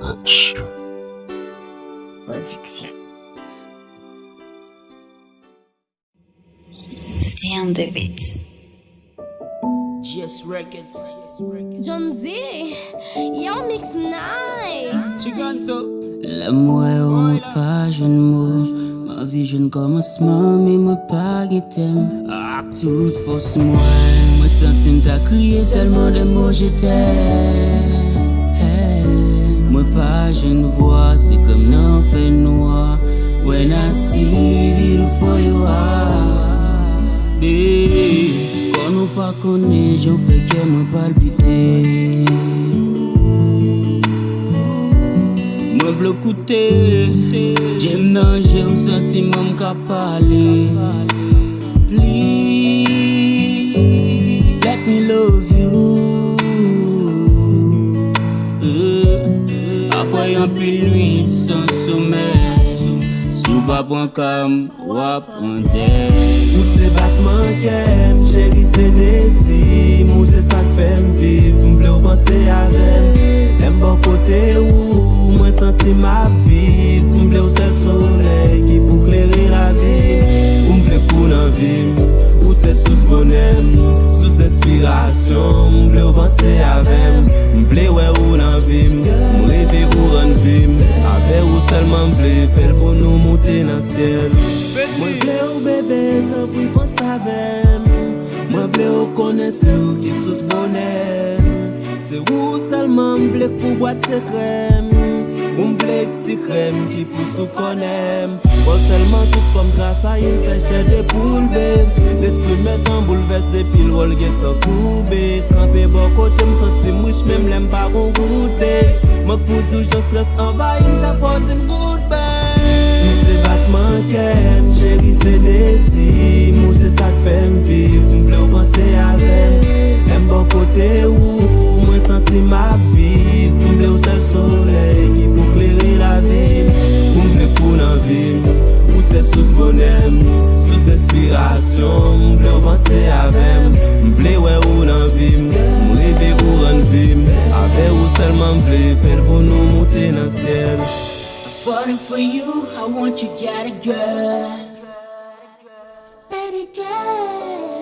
Production. Damn the beat. GS Records. John Z, your mix nice. L'amour est au pas jeune mot. Ma vie jeune commencement, mais moi pas t'aime. Ah, toute force moi. Moi sentime t'as crié seulement des mots je t'aime. Hey. Moi pas jeune voix, c'est comme non fait noir. When I see beautiful you are. Baby, quand nous pas connaît, j'en fais que moi palpiter. Moi v'le coûter, j'aime danger un sentiment qu'a parler. Please, let me love you. Après un pile nuit sans sommeil, sous bas point calme, wap en deuil. Ou se batman kem, chéri se nesim. Ou se sak fèm viv, m'ble ou panse avem. Lem bon kote ou, mwen senti ma viv. M'ble ou se soleil ki pou kleri la vi. Ou m'ble kou nan vim, ou se sous bonem, sous d'inspiration. M'ble ou panse avem, m'ble wè ou nan vim. M'reve ou ran vim, ave ou selman m'ble fel pou nou monte nan ciel. Mwen vle ou bebe, tan pou y pons avem. Mwen vle ou kone se ou ki sous bonem. Se ou selman m'vle kou boat se krem. Ou m'vle ti krem ki pou sou konem. Bon selman tout kom grasa il fè chè de poulbe. L'esprit met an bouleves de pil rol get san koube. Kampe bon kote m'senti mwish mèm lem pa gon goute. Mwen pouzou jan stres envayi m'ja pose m'goute. Ou se batman kem, chéri se nesim. Ou se sak fèm viv, m'ble ou panse avem. Em bon kote ou, mwen senti ma viv. M'ble ou se soleil ki pou kleri la vi. Ou m'ble kou nan vim, ou se sous bonem, sous d'inspiration. M'ble ou panse avem, m'ble wè ou nan vim. M'reve ou ran vim, ave ou selman m'ble fel pou nou monte nan ciel. Falling for you, I want you, got a girl. Baby girl.